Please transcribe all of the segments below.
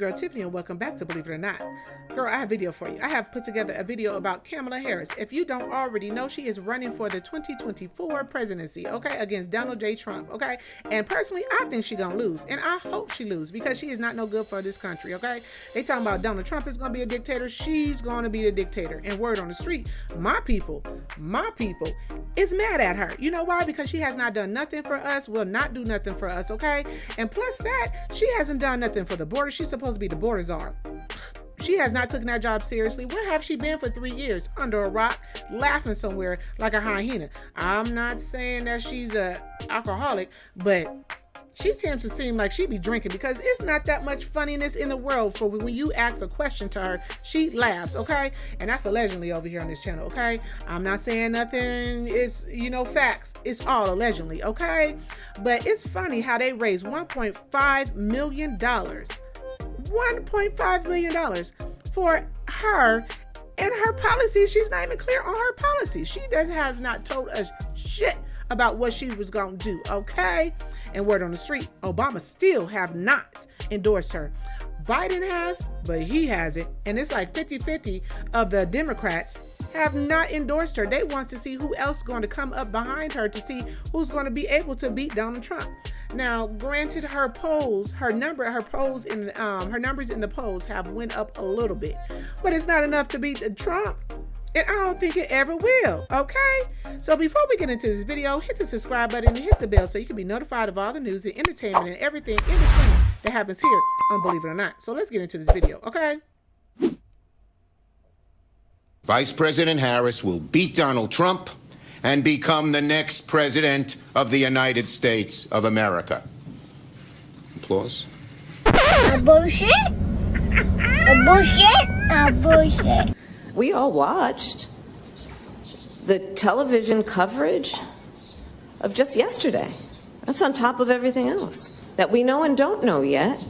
girl Tiffany, and welcome back to Believe It or Not. Girl, I have a video for you. I have put together a video about Kamala Harris. If you don't already know, she is running for the 2024 presidency, okay, against Donald J. Trump, okay? And personally, I think she's gonna lose, and I hope she lose because she is not no good for this country, okay? They talking about Donald Trump is gonna be a dictator. She's gonna be the dictator. And word on the street, my people is mad at her. You know why? Because she has not done nothing for us, will not do nothing for us, okay? And plus that, she hasn't done nothing for the border. She's supposed to be the border czar. She has not taken that job seriously. Where have she been for 3 years? Under a rock, laughing somewhere like a hyena. I'm not saying that she's a alcoholic, but she seems to seem like she be drinking because it's not that much funniness in the world for when you ask a question to her, she laughs, okay? And that's allegedly over here on this channel, okay? I'm not saying nothing is, facts. It's all allegedly, okay? But it's funny how they raised $1.5 million. $1.5 million for her and her policies. She's not even clear on her policies. She has not told us shit about what she was going to do, okay? And word on the street, Obama still have not endorsed her. Biden has, but he hasn't. And it's like 50-50 of the Democrats have not endorsed her. They want to see who else is going to come up behind her to see who's going to be able to beat Donald Trump. Now, granted, her numbers in the polls have went up a little bit, but it's not enough to beat Trump. And I don't think it ever will, okay? So before we get into this video, hit the subscribe button and hit the bell so you can be notified of all the news and entertainment and everything in between that happens here on Believe It or Not. So let's get into this video, okay? Vice President Harris will beat Donald Trump and become the next president of the United States of America. Applause. Bullshit. Bullshit. Bullshit. We all watched the television coverage of just yesterday. That's on top of everything else that we know and don't know yet,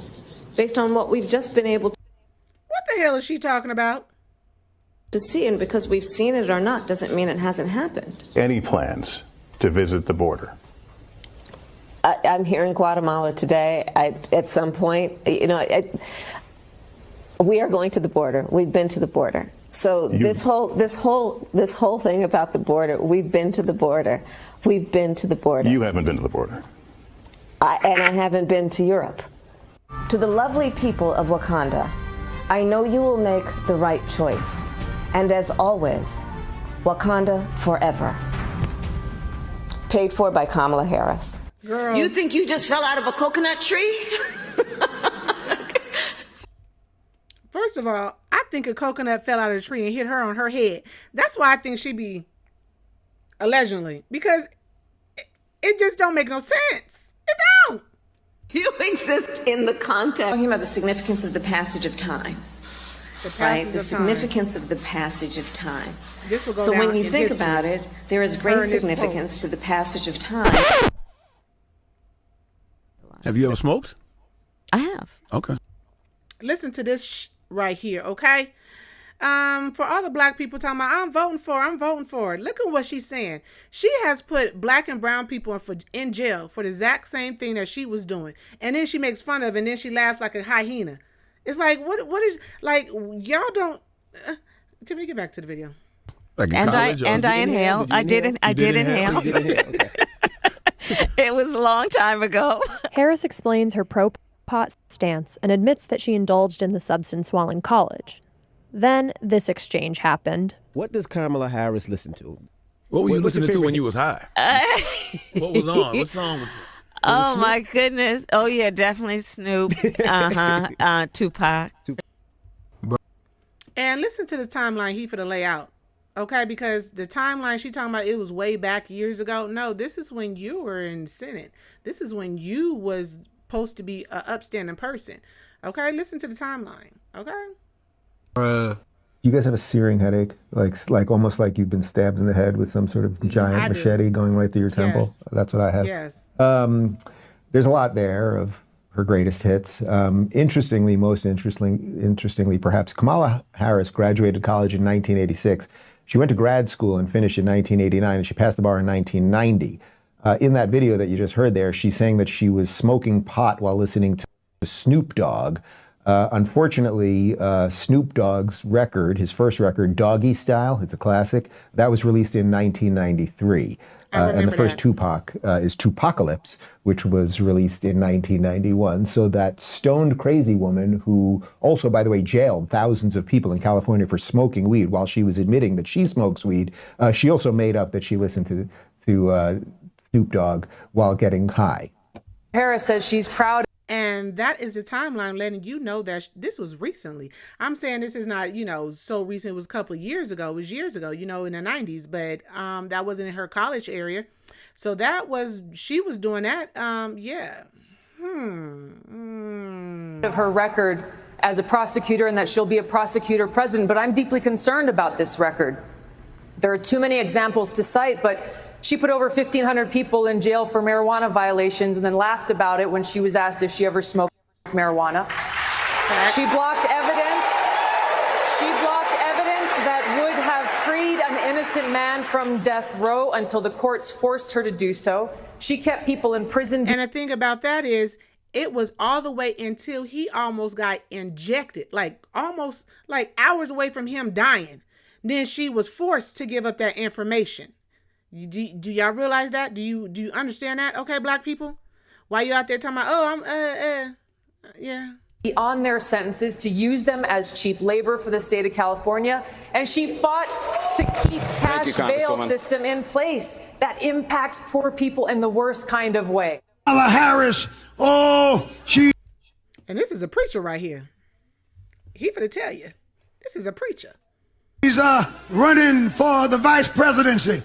based on what we've just been able What the hell is she talking about? to see. And because we've seen it or not doesn't mean it hasn't happened. Any plans to visit the border? I'm here in Guatemala today. At some point, we are going to the border. We've been to the border. So this whole thing about the border, we've been to the border. We've been to the border. You haven't been to the border. And I haven't been to Europe. To the lovely people of Wakanda, I know you will make the right choice. And as always, Wakanda forever. Paid for by Kamala Harris. Girl. You think you just fell out of a coconut tree? First of all, I think a coconut fell out of a tree and hit her on her head. That's why I think she be allegedly, because it just don't make no sense. It don't. You exist in the context. Talking about the significance of the passage of time. The significance of the passage of time. This will go so down when you in think history. about it, there is great significance to the passage of time. Have you ever smoked? I have. Okay. Listen to this right here, okay? For all the black people talking about, I'm voting for it. Look at what she's saying. She has put black and brown people in jail for the exact same thing that she was doing. And then she makes fun of it, and then she laughs like a hyena. It's like, what is, like, y'all don't, Tiffany, get back to the video. Like and I inhale. I did inhale. Okay. It was a long time ago. Harris explains her pro-pot stance and admits that she indulged in the substance while in college. Then this exchange happened. What does Kamala Harris listen to? What were you listening to when you was high? What was on? What song was it? Oh my goodness. Oh yeah, definitely Snoop. Tupac. And listen to the timeline he finna lay out. Okay, because the timeline she talking about, it was way back years ago. No, this is when you were in Senate. This is when you was supposed to be an upstanding person. Okay, listen to the timeline. Okay. You guys have a searing headache, like almost like you've been stabbed in the head with some sort of giant machete going right through your temple. Yes. That's what I have. Yes. There's a lot there of her greatest hits. Most interestingly, perhaps, Kamala Harris graduated college in 1986. She went to grad school and finished in 1989, and she passed the bar in 1990. In that video that you just heard there, she's saying that she was smoking pot while listening to Snoop Dogg. Unfortunately, Snoop Dogg's record, his first record, Doggy Style, it's a classic, that was released in 1993. And the first Tupac is Tupacalypse, which was released in 1991. So that stoned crazy woman who also, by the way, jailed thousands of people in California for smoking weed while she was admitting that she smokes weed, she also made up that she listened to Snoop Dogg while getting high. Harris says she's proud. And that is the timeline letting you know that this was recently. I'm saying this is not, so recent. It was a couple of years ago. It was years ago, in the 90s. But that wasn't in her college area. So she was doing that. Yeah. Of her record as a prosecutor and that she'll be a prosecutor president. But I'm deeply concerned about this record. There are too many examples to cite, but she put over 1,500 people in jail for marijuana violations and then laughed about it when she was asked if she ever smoked marijuana. She blocked evidence. She blocked evidence that would have freed an innocent man from death row until the courts forced her to do so. She kept people in prison. And the thing about that is, it was all the way until he almost got injected, almost hours away from him dying. Then she was forced to give up that information. Do y'all realize that? Do you understand that? Okay, black people? Why you out there talking about, yeah. On their sentences to use them as cheap labor for the state of California. And she fought to keep cash bail system in place that impacts poor people in the worst kind of way. Kamala Harris, she. And this is a preacher right here. He finna tell you. This is a preacher. She's running for the vice presidency.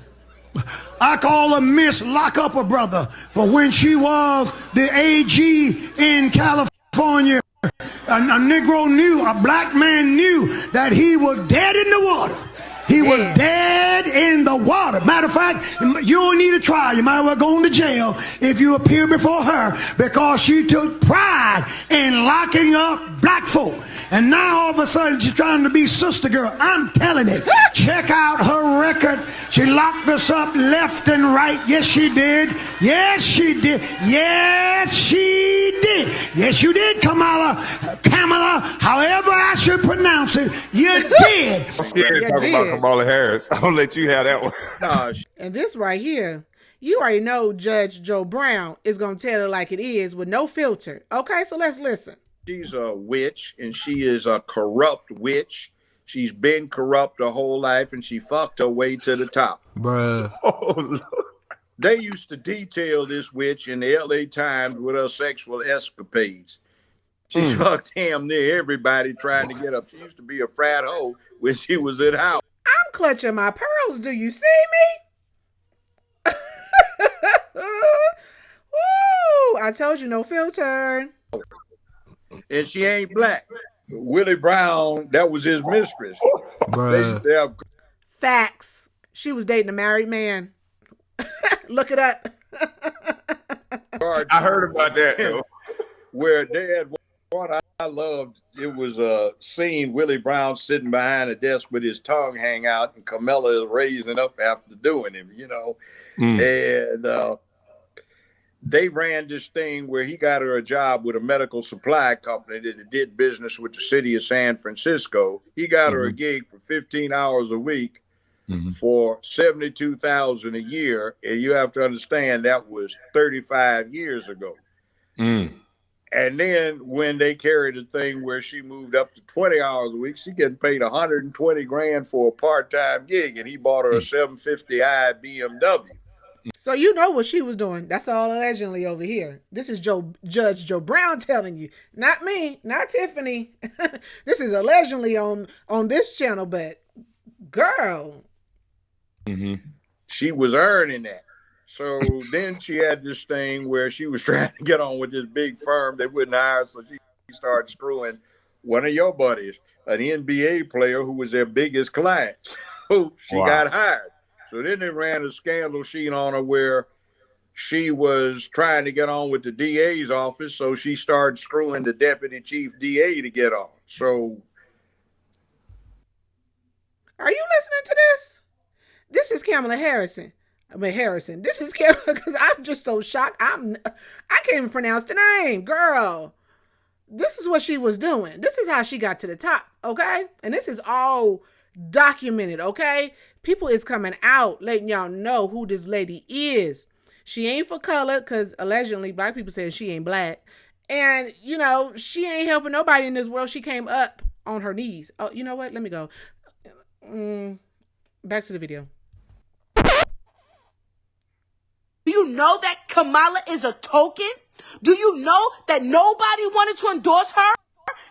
I call her Miss Lock Up a Brother for when she was the AG in California. A Negro knew, a black man knew that he was dead in the water. He was dead in the water. Matter of fact, you don't need a trial. You might well go into jail if you appear before her because she took pride in locking up black folk. And now all of a sudden she's trying to be sister girl. I'm telling you, check out her record. She locked us up left and right. Yes, she did. Yes, she did. Yes, she did. Yes, you did, Kamala, however I should pronounce it. You did. I'm scared to talk about Kamala Harris. I'll let you have that one. And this right here, you already know Judge Joe Brown is going to tell it like it is with no filter. Okay, so let's listen. She's a witch, and she is a corrupt witch. She's been corrupt her whole life, and she fucked her way to the top. Bruh. Oh, Lord. They used to detail this witch in the LA Times with her sexual escapades. She fucked damn near everybody trying to get up. She used to be a frat hoe when she was at house. I'm clutching my pearls. Do you see me? Woo! I told you, no filter. And she ain't black. Willie Brown, that was his mistress. Facts. She was dating a married man. Look it up. I heard about that, though. Where they had one I loved. It was a scene, Willie Brown sitting behind a desk with his tongue hang out, and Kamala is raising up after doing him, And they ran this thing where he got her a job with a medical supply company that did business with the city of San Francisco. He got her a gig for 15 hours a week for $72,000 a year. And you have to understand that was 35 years ago. And then when they carried a thing where she moved up to 20 hours a week, she getting paid $120,000 for a part-time gig, and he bought her a 750i BMW. So you know what she was doing. That's all allegedly over here. This is Judge Joe Brown telling you. Not me, not Tiffany. This is allegedly on this channel, but girl. She was earning that. So then she had this thing where she was trying to get on with this big firm that wouldn't hire, so she started screwing one of your buddies, an NBA player who was their biggest client. So she got hired. So then they ran a scandal sheet on her where she was trying to get on with the DA's office, so she started screwing the deputy chief DA to get on. So are you listening to this? This is Kamala Harrison. This is Kamala, because I'm just so shocked. I can't even pronounce the name, girl. this is what she was doing. This is how she got to the top, okay? And this is all documented, okay? People is coming out letting y'all know who this lady is. She ain't for color, because allegedly black people say she ain't black. And, you know, she ain't helping nobody in this world. She came up on her knees. Oh, you know what? Let me go. Back to the video. Do you know that Kamala is a token? Do you know that nobody wanted to endorse her?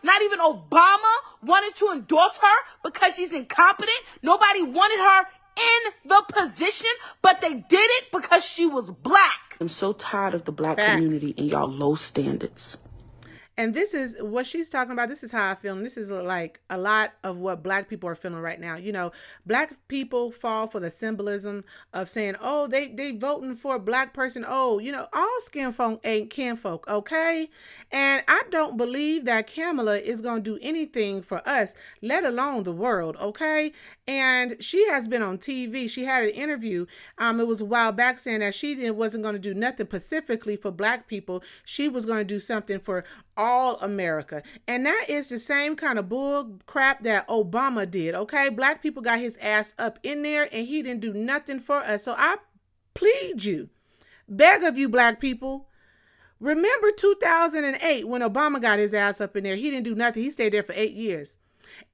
Not even Obama wanted to endorse her because she's incompetent. Nobody wanted her in the position, but they did it because she was black. I'm so tired of the black community and y'all low standards. And this is what she's talking about. This is how I feel. And this is like a lot of what black people are feeling right now. You know, black people fall for the symbolism of saying, oh, they voting for a black person. Oh, you know, all skin folk ain't kinfolk. Okay. And I don't believe that Kamala is going to do anything for us, let alone the world. Okay. And she has been on TV. She had an interview. It was a while back saying that she wasn't going to do nothing specifically for black people. She was going to do something for all America. And that is the same kind of bull crap that Obama did. Okay. Black people got his ass up in there and he didn't do nothing for us. So I plead you, beg of you, black people, remember 2008 when Obama got his ass up in there. He didn't do nothing. He stayed there for 8 years.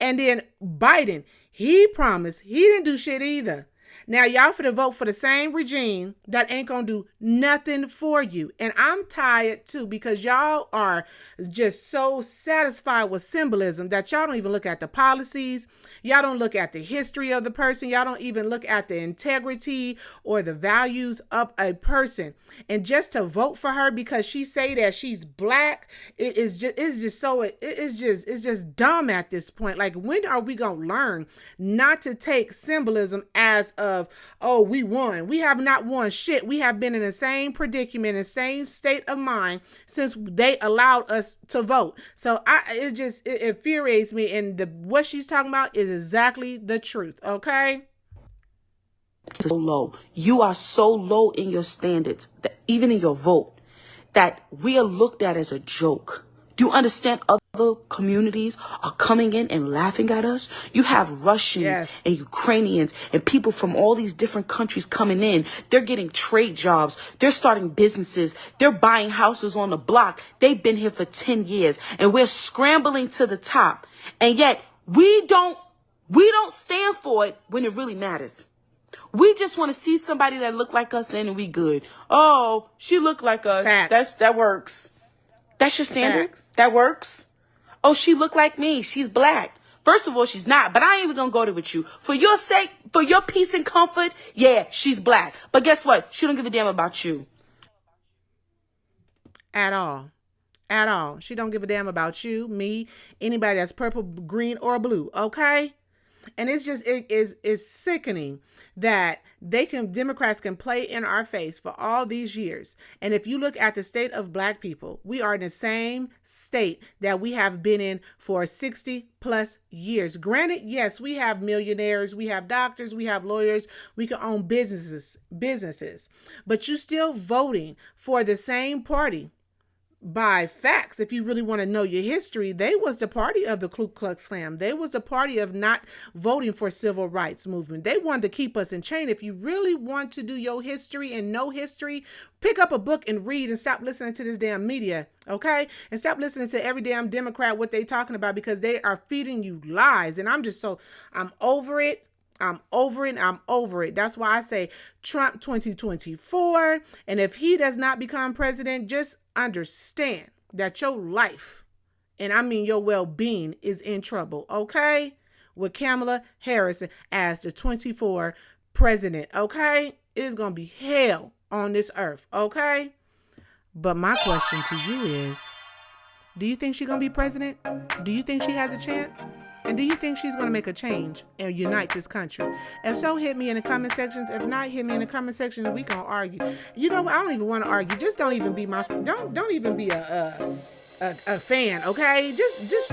And then Biden, he promised he didn't do shit either. Now y'all finna vote for the same regime that ain't gonna do nothing for you. And I'm tired too, because y'all are just so satisfied with symbolism that y'all don't even look at the policies. Y'all don't look at the history of the person. Y'all don't even look at the integrity or the values of a person. And just to vote for her because she say that she's black, it's just dumb at this point. Like, when are we gonna learn not to take symbolism as of, oh, we won? We have not won shit. We have been in the same predicament and same state of mind since they allowed us to vote. So it infuriates me. And what she's talking about is exactly the truth. Okay. So low. You are so low in your standards, that even in your vote, that we are looked at as a joke. Do you understand? Other communities are coming in and laughing at us. You have Russians and Ukrainians and people from all these different countries coming in. They're getting trade jobs. They're starting businesses. They're buying houses on the block. They've been here for 10 years and we're scrambling to the top. And yet we don't stand for it when it really matters. We just want to see somebody that look like us and we good. Oh, she look like us. That works. That's your standard? That works? Oh, she look like me. She's black. First of all, she's not, but I ain't even gonna go there with you. For your sake, for your peace and comfort, yeah, she's black. But guess what? She don't give a damn about you. At all. At all. She don't give a damn about you, me, anybody that's purple, green, or blue, okay? And it's just, it's sickening that Democrats can play in our face for all these years. And if you look at the state of black people, we are in the same state that we have been in for 60 plus years. Granted, yes, we have millionaires, we have doctors, we have lawyers, we can own businesses, but you're still voting for the same party. By facts, if you really want to know your history, they was the party of the Ku Klux Klan. They was the party of not voting for civil rights movement. They wanted to keep us in chain. If you really want to do your history and know history, pick up a book and read and stop listening to this damn media, okay? And stop listening to every damn Democrat, what they talking about, because they are feeding you lies. And I'm over it. I'm over it. That's why I say Trump 2024. And if he does not become president, just understand that your life, and I mean your well-being, is in trouble, okay? With Kamala Harris as the 24 president, okay? It's going to be hell on this earth, okay? But my question to you is, do you think she's going to be president? Do you think she has a chance? And do you think she's going to make a change and unite this country? If so, hit me in the comment sections. If not, hit me in the comment section and we can argue. You know what? I don't even want to argue. Just don't even be don't even be a fan, okay? Just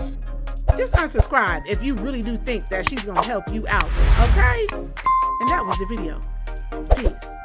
unsubscribe if you really do think that she's going to help you out, okay? And that was the video. Peace.